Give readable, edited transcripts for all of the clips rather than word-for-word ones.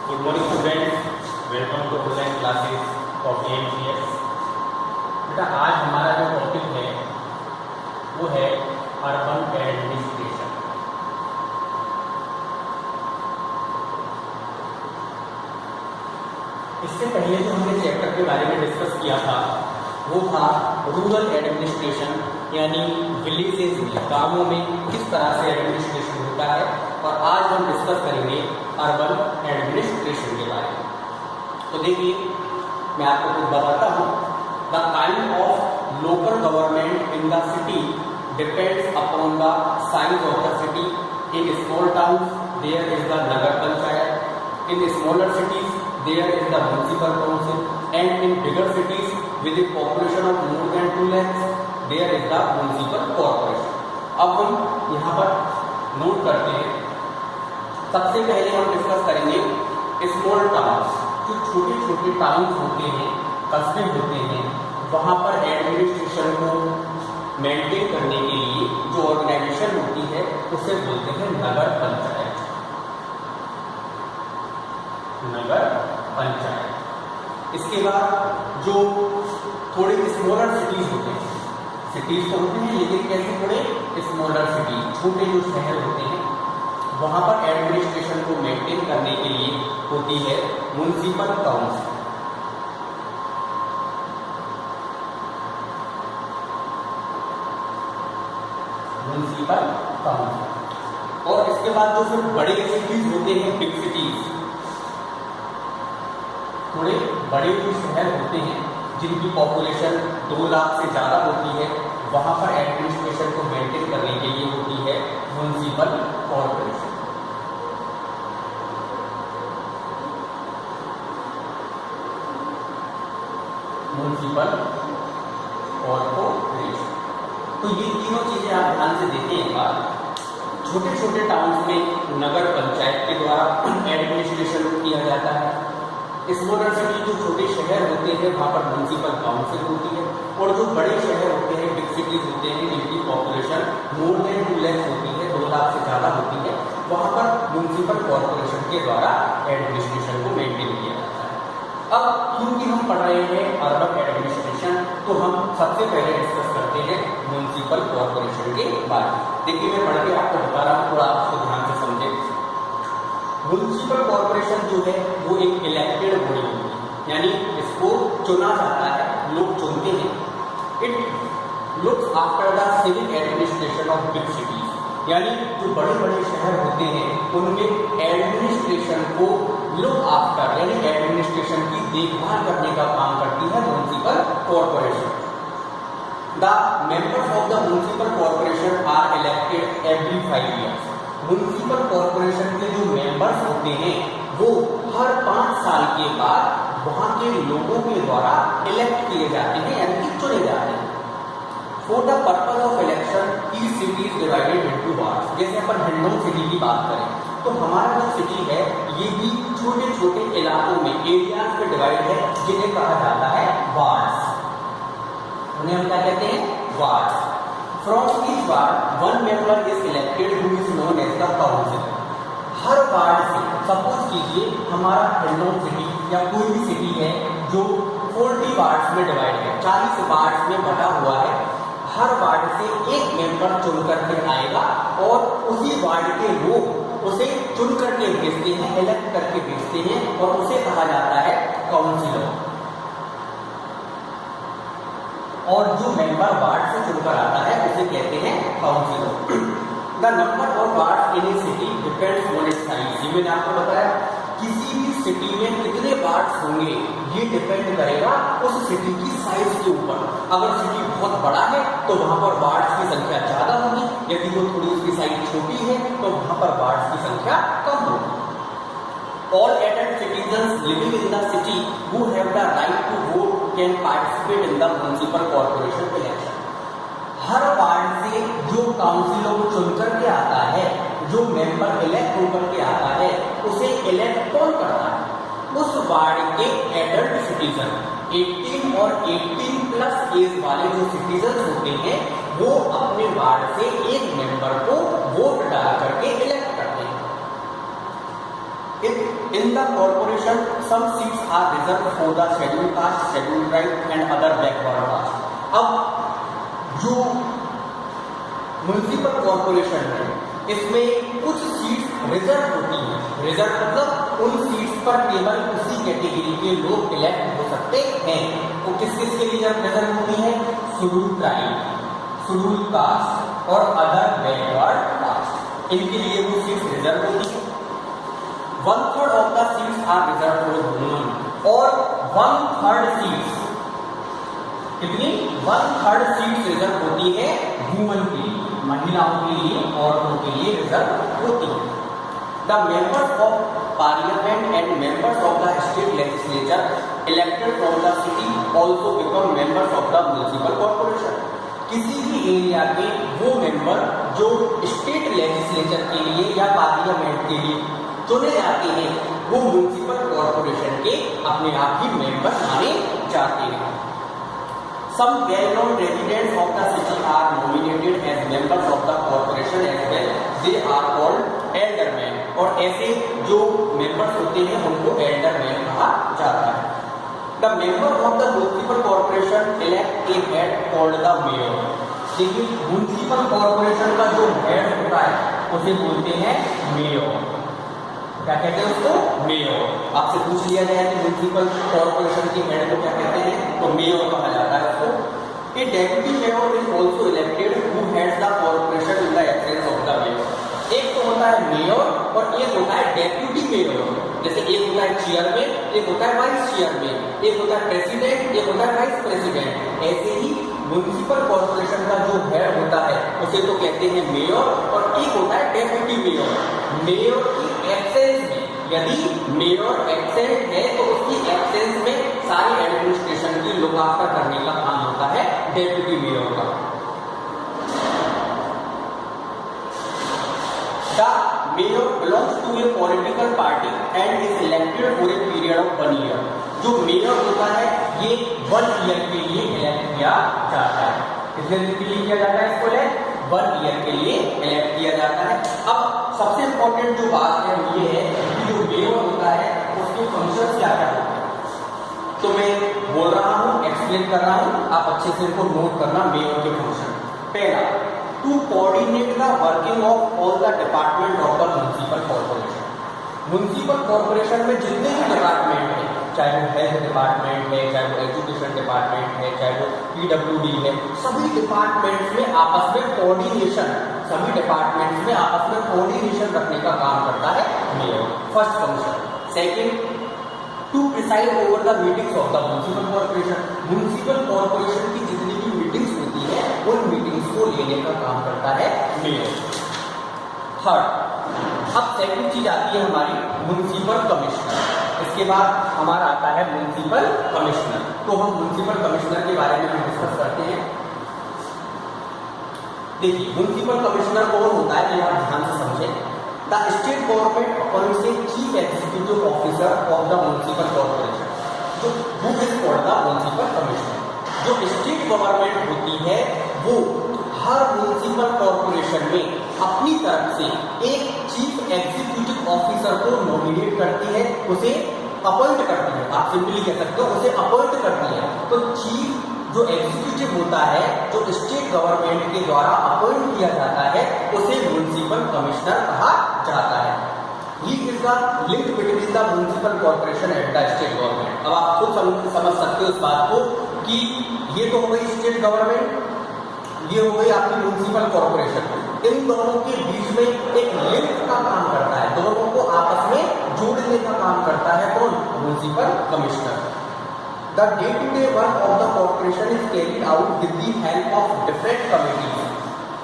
Good morning students, welcome to online classes of AMCS. बेटा आज हमारा जो टॉपिक है वो है अर्बन एडमिनिस्ट्रेशन। इससे पहले जो हमने चैप्टर के बारे में डिस्कस किया था वो था रूरल एडमिनिस्ट्रेशन, यानी विलेजेस में, गांवों में किस तरह से एडमिनिस्ट्रेशन होता है। और आज हम डिस्कस करेंगे अर्बन एडमिनिस्ट्रेशन के बारे में। तो देखिए, मैं आपको कुछ बताता हूँ। The kind of local government in the city depends upon the size of the city. In small towns there is the nagar panchayat, in smaller cities there is the municipal council, and in bigger cities with a population of more than 2 lakhs there is the municipal corporation. अब हम यहाँ पर note करते हैं। सबसे पहले हम discuss करेंगे स्मॉल टाउन्स। जो छोटे छोटे टाउन्स होते हैं, कस्बे होते हैं, वहाँ पर एडमिनिस्ट्रेशन को मेंटेन करने के लिए जो ऑर्गेनाइजेशन होती है उसे बोलते हैं नगर पंचायत। नगर पंचायत। इसके बाद जो थोड़े स्मॉलर सिटीज होते हैं, सिटीज तो होते हैं लेकिन कैसे थोड़े स्मॉलर सिटी, छोटे जो शहर होते हैं, वहां पर एडमिनिस्ट्रेशन को मेंटेन करने के लिए होती है म्युनिसिपल काउंसिल। Municipal council. और इसके बाद जो फिर बड़े सिटीज होते हैं, बिग सिटीज, थोड़े बड़े जो शहर होते हैं जिनकी पॉपुलेशन 2 लाख से ज्यादा होती है, वहां पर एडमिनिस्ट्रेशन को मेंटेन करने के लिए होती है म्युनिसिपल कॉर्पोरेशन। Municipal corporation. तो ये तीनों चीजें आप ध्यान से देखें एक बार। छोटे छोटे टाउन्स में नगर पंचायत के द्वारा एडमिनिस्ट्रेशन किया जाता है। स्मॉलर सिटी जो छोटे शहर होते हैं वहाँ पर म्युनिसिपल काउंसिल होती है। और जो बड़े शहर होते हैं, बिग सिटीज होते हैं, जिनकी पॉपुलेशन मोर देन 2 lakhs होती है, 2 लाख से ज़्यादा होती है, वहाँ पर म्युनिसिपल कॉर्पोरेशन के द्वारा एडमिनिस्ट्रेशन को मेंटेन किया जाता है। अब क्योंकि हम पढ़ रहे हैं अर्बन एडमिनिस्ट्रेशन, तो हम सबसे पहले डिस्कस करते हैं म्युनिसिपल कॉर्पोरेशन के बारे में। देखिए, मैं पढ़ के आपको बता रहा हूँ, थोड़ा आपको ध्यान से समझें। म्युनिसिपल कॉर्पोरेशन जो है वो एक इलेक्टेड बॉडी होती है, यानी इसको चुना जाता है, लोग चुनते हैं। It looks after the civil administration of big cities, यानी जो बड़े बड़े शहर होते हैं उनमें एडमिनिस्ट्रेशन को लुक आफ्टर, यानी एडमिनिस्ट्रेशन की देखभाल करने का काम करती है municipal corporation. The members of the municipal corporation are elected every 5 years। Municipal corporation के जो मेंबर्स होते हैं वो हर 5 साल के बाद वहां के लोगों के द्वारा इलेक्ट किए जाते हैं, यानी कि चुने जाते हैं। For the purpose of election each city is divided into wards. जैसे अपन हिंडौन सिटी की बात करें तो हमारा जो सिटी है ये भी छोटे छोटे इलाकों में, एरियाज में डिवाइड है, जिन्हें कहा जाता है वार्ड्स। उन्हें हम क्या कहते हैं? Wards. From each ward, one member is elected who is known as the council। Her ward से, सपोज कीजिए हमारा हिंडौन सिटी या कोई भी सिटी है जो 40 वार्ड्स में डिवाइड है, 40 वार्ड्स में बटा हुआ है। हर वार्ड से एक मेंबर चुन करके आएगा और उसी वार्ड के लोग उसे चुन करके भेजते हैं, इलेक्ट करके भेजते हैं, और उसे कहा जाता है काउंसिलर। और जो मेंबर वार्ड से चुनकर आता है उसे कहते हैं councillor. The number of ward in a city depends on its size. ये मैंने आपको बताया, किसी भी सिटी में कितने वार्ड्स होंगे ये डिपेंड करेगा उस सिटी की साइज के ऊपर। अगर सिटी बहुत बड़ा है तो वहां पर वार्ड्स की संख्या ज्यादा होगी, यदि वो थोड़ी उसकी साइज छोटी है तो वहां पर वार्ड्स की संख्या कम होगी। All adult citizens living in the city who have the right to vote can participate in the municipal corporation election। Her ward से जो काउंसिलों को चुनकर के आता है, जो मेंबर इलेक्ट होकर के आता है, उसे इलेक्ट कौन करता है? उस वार्ड के एडल्ट सिटीजन, 18 और 18+ एज वाले जो सिटीजन होते हैं वो अपने वार्ड से एक मेंबर को वोट डाल करके इलेक्ट करते हैं। In the corporation, some seats are reserved for the scheduled caste, scheduled tribe and other backward caste. अब जो म्युनिसिपल कॉर्पोरेशन है इसमें कुछ सीट्स रिजर्व होती हैं। रिजर्व मतलब उन सीट्स पर केवल उसी कैटेगरी के लोग इलेक्ट हो सकते हैं। तो किस किस के लिए रिजर्व होती है? शेड्यूल ट्राइब, शेड्यूल कास्ट और अदर बैकवर्ड कास्ट, इनके लिए वो सीट्स रिजर्व होती है। 1/3 of the seats are reserve for women और 1/3 सीट्स, कितनी? 1/3 सीट्स रिजर्व होती है वुमेन के लिए, महिलाओं के लिए, औरतों के लिए रिजर्व होती है। The members of parliament and members of the state legislature elected from the city also become members of the municipal corporation. किसी भी एरिया के वो मेंबर जो स्टेट लेजिस्लेचर के लिए या पार्लियामेंट के लिए चुने जाते हैं वो म्युनिसिपल कॉर्पोरेशन के अपने आप ही मेंबर माने जाते हैं। Some well-known residents of the city are nominated as members of the corporation as well. They are called aldermen. और ऐसे जो members होते हैं उनको aldermen कहा जाता है। The member of the municipal corporation elect a head called the mayor. देखिए म्युनिसिपल कॉर्पोरेशन का जो हेड होता है उसे बोलते हैं मेयर। क्या कहते हैं उसको? मेयर। आपसे पूछ लिया जाए कि म्युनिसिपल कॉर्पोरेशन के हेड को क्या कहते हैं तो मेयर कहा जाता है उसको। A deputy mayor is also elected who heads the corporation in the absence of the mayor. एक तो होता है मेयर और एक होता है डेप्यूटी मेयर। जैसे एक होता है चेयरमैन, एक होता है वाइस चेयरमैन, एक होता है प्रेसिडेंट, एक होता है वाइस प्रेसिडेंट। ऐसे ही म्युनिसिपल कॉर्पोरेशन का जो हेड होता है उसे तो कहते हैं मेयर और एक होता है डेप्यूटी मेयर। मेयर की एब्सेंस में, यदि मेयर एब्सेंट है तो उसकी एब्सेंस में सारी एडमिनिस्ट्रेशन की लुक आफ्टर करने का काम होता है डेप्यूटी मेयर का। The mayor belongs to a political party and is elected for a period of 1 year. जो मेयर होता है ये 1 ईयर के लिए इलेक्ट किया जाता है। कितने दिन के लिए किया जाता है इसको इलेक्ट? 1 ईयर के लिए इलेक्ट किया जाता है। अब सबसे इंपॉर्टेंट जो बात है वो ये है कि जो मेयर होता है उसके फंक्शन क्या क्या होते हैं। तो मैं बोल रहा हूँ, एक्सप्लेन कर रहा हूँ, आप अच्छे से इनको नोट करना। मेयर के फंक्शन, पहला, to coordinate the working of all the department of the municipal corporation. Municipal corporation में जितने भी डिपार्टमेंट हैं, चाहे वो हेल्थ डिपार्टमेंट है, चाहे वो एजुकेशन डिपार्टमेंट है, चाहे वो पीडब्ल्यूडी है, सभी डिपार्टमेंट्स में आपस में कोऑर्डिनेशन, सभी डिपार्टमेंट्स में आपस में कोऑर्डिनेशन रखने का काम करता है mayor. First function. Second, to preside over the meetings of the municipal corporation. Municipal corporation की जितनी भी मीटिंग्स होती है उन मीटिंग्स को लेने का काम करता है मेयर। थर्ड, अब सेकंड चीज आती है हमारी म्युनिसिपल कमिश्नर। इसके बाद हमारा आता है म्युनिसिपल कमिश्नर। तो हम म्युनिसिपल कमिश्नर के बारे में डिस्कस करते हैं। देखिए म्युनिसिपल कमिश्नर कौन होता है ये आप ध्यान से समझें। The state government appoints a chief executive officer of the municipal corporation, जो who is called the municipal commissioner. जो स्टेट गवर्नमेंट होती है वो हर म्युनिसिपल कॉर्पोरेशन में अपनी तरफ से एक चीफ एग्जीक्यूटिव ऑफिसर को नॉमिनेट करती है, उसे अपॉइंट करती है। आप सिंपली कह सकते हो उसे अपॉइंट करती है। तो चीफ जो एग्जीक्यूटिव होता है, जो स्टेट गवर्नमेंट के द्वारा अपॉइंट किया जाता है, उसे म्युनिसिपल कमिश्नर कहा जाता है। He is the link between the municipal corporation and the state government. अब आप खुद समझ सकते हो इस बात को कि ये तो हो गई स्टेट गवर्नमेंट, ये हो गई आपकी म्युनिसिपल कॉर्पोरेशन। इन दोनों के बीच में एक लिंक का काम करता है, दोनों को आपस में जोड़ने का काम करता है कौन? Municipal commissioner. The day-to-day work of the corporation is carried out with the help of different committees.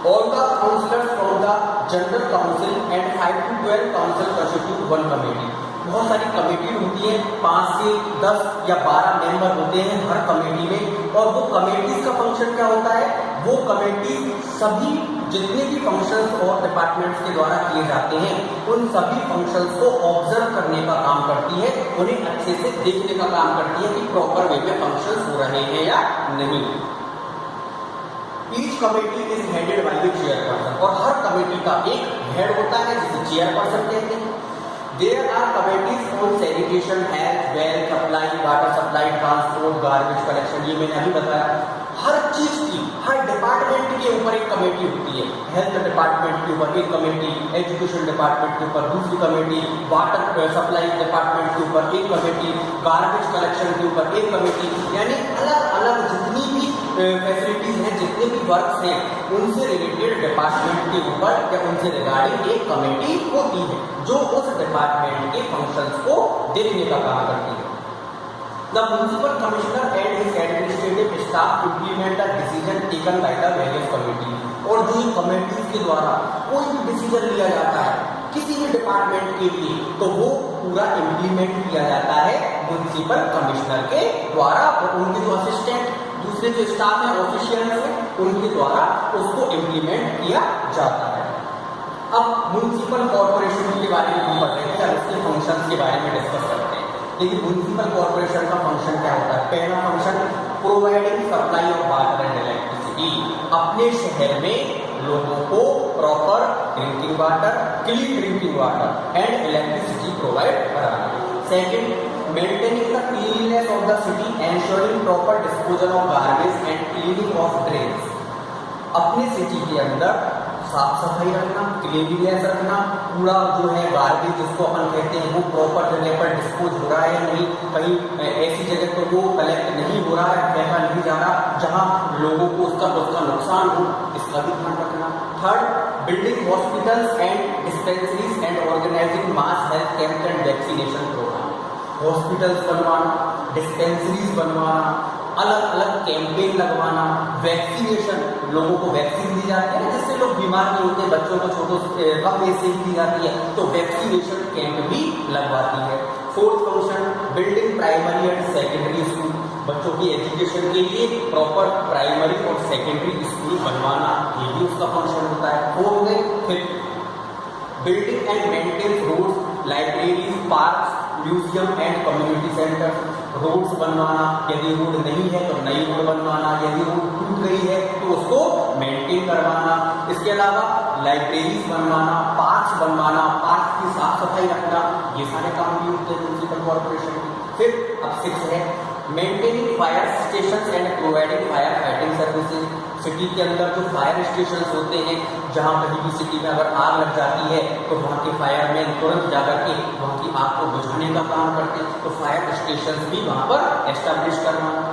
All the councillors from the general council and 5 to 12 council constitute one committee. बहुत सारी कमेटी होती है, 5 से 10 या 12 member होते हैं हर committee में। और वो कमेटीज का फंक्शन क्या होता है? वो कमेटी सभी जितने भी फंक्शंस और डिपार्टमेंट्स के द्वारा किए जाते हैं उन सभी फंक्शंस को ऑब्जर्व करने का काम करती है, उन्हें अच्छे से देखने का काम करती है कि प्रॉपर वे में फंक्शंस हो रहे हैं या नहीं। Each committee is headed by the chairperson, और हर कमेटी का एक हेड होता है जिसे चेयरपर्सन कहते हैं। There are committees on sanitation, health, well supply, water supply, transport, garbage collection. ये मैंने अभी बताया। हर चीज की, हर डिपार्टमेंट के ऊपर एक कमेटी होती है। हेल्थ डिपार्टमेंट के ऊपर एक कमेटी, एजुकेशन डिपार्टमेंट के ऊपर दूसरी कमेटी, वाटर सप्लाई डिपार्टमेंट के ऊपर एक कमेटी, गार्बेज कलेक्शन के ऊपर एक कमेटी। यानी अलग अलग जितनी भी फैसिलिटीज हैं, जितने भी वर्क्स हैं, उनसे रिलेटेड डिपार्टमेंट के ऊपर या उनसे रिगार्डिंग एक कमेटी होती है जो उस डिपार्टमेंट के फंक्शंस को देखने का काम करती है। The municipal commissioner and his administrative staff implement the decision taken by the various committee। और जो इन कमेटीज के द्वारा कोई भी डिसीजन लिया जाता है किसी भी डिपार्टमेंट के लिए, तो वो पूरा इम्प्लीमेंट किया जाता है म्युनिसिपल कमिश्नर के द्वारा और उनके जो असिस्टेंट दूसरे जो स्टाफ है ऑफिशियल है उनके द्वारा उसको इम्प्लीमेंट किया जाता है। अब म्युनिसिपल कॉर्पोरेशन के बारे में हम पढ़ रहे हैं, उसके फंक्शंस के बारे में डिस्कस करते हैं। लेकिन म्युनिसिपल कॉर्पोरेशन का फंक्शन क्या होता है? पहला function providing supply of water and electricity. अपने शहर में लोगों को proper drinking water, clean drinking water and electricity provide कराना। Second, maintaining the cleanliness of the city, ensuring proper disposal of garbage and cleaning of drains. अपने city के अंदर साफ सफाई रखना, क्लीनलीनेस रखना, कूड़ा जो है गार्बेज जिसको अपन कहते हैं वो प्रॉपर जगह पर डिस्पोज हो रहा है या नहीं, कहीं ऐसी जगह तो वो कलेक्ट नहीं हो रहा है, फेंका नहीं जा रहा जहां लोगों को उसका नुकसान हो, इसका भी ध्यान रखना। Third, building hospitals and dispensaries and organising mass health camp and vaccination programme. Hospitals बनवाना, डिस्पेंसरीज बनवाना, अलग अलग कैंपेन लगवाना, वैक्सीनेशन, लोगों को वैक्सीन दी जाती है जिससे लोग बीमार नहीं होते, बच्चों को छोटो कम पैसे दी जाती है तो वैक्सीनेशन कैंप भी लगवाती है। Fourth function, building primary and secondary school. बच्चों की एजुकेशन के लिए प्रॉपर प्राइमरी और सेकेंडरी स्कूल बनवाना, ये भी उसका फंक्शन होता है। वो हो गए। फिर building and maintain roads, libraries, park, museum and community centre. Roads बनवाना, यदि रोड नहीं है तो नई रोड बनवाना, यदि रोड टूट गई है तो उसको मेंटेन करवाना। इसके अलावा लाइब्रेरीज बनवाना, पार्क्स बनवाना, पार्क की साफ सफाई रखना, ये सारे काम भी होते हैं म्युनिसिपल कॉर्पोरेशन के। फिर अब 6 है maintaining fire station and providing fire fighting services. City के अंदर जो फायर स्टेशन होते हैं, जहां कहीं भी सिटी में अगर आग लग जाती है तो वहां के फायरमैन तुरंत जाकर के वहां की आग को बुझाने का काम करते हैं, तो फायर स्टेशन भी वहां पर एस्टेब्लिश करवाना।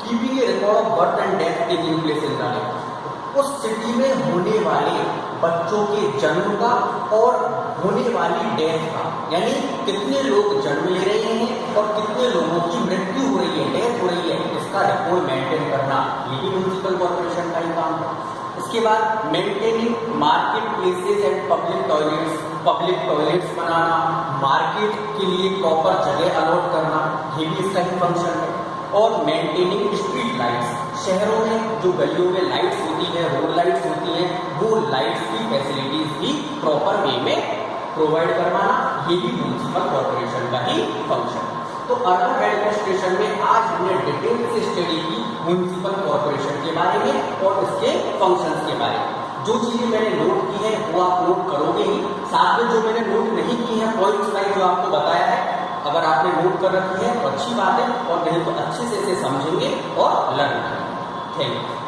Keeping A record of birth and death taking place in the life. उस सिटी में होने वाले बच्चों के जन्म का और होने वाली डेथ का, यानी कितने लोग जन्म ले रहे हैं और कितने लोगों की मृत्यु हो रही है, डेथ हो रही है, इसका रिकॉर्ड मेंटेन करना, ये भी म्युनिसिपल कॉर्पोरेशन का ही काम है। इसके बाद maintaining market places and public toilets banana, market के लिए प्रॉपर जगह अलॉट करना, ये भी इसका ही फंक्शन है। और मेंटेनिंग स्ट्रीट लाइट्स, शहरों में जो गलियों में लाइट्स होती है, रोड लाइट्स होती हैं, वो लाइट्स की फैसिलिटीज भी प्रॉपर वे में प्रोवाइड करवाना, ये भी म्युनिसिपल कॉर्पोरेशन का ही फंक्शन है। तो अर्बन एडमिनिस्ट्रेशन में आज हमने डिटेल से स्टडी की म्युनिसिपल कॉर्पोरेशन के बारे में और इसके फंक्शंस के बारे में। जो चीजें मैंने नोट की है वो आप नोट करोगे ही, साथ में जो मैंने नोट नहीं की है पॉइंट्स वाइज जो आपको बताया है, अगर आपने नोट कर रखी है तो अच्छी बात है, और नहीं तो अच्छे से इसे समझेंगे और लर्न करेंगे। Thank you.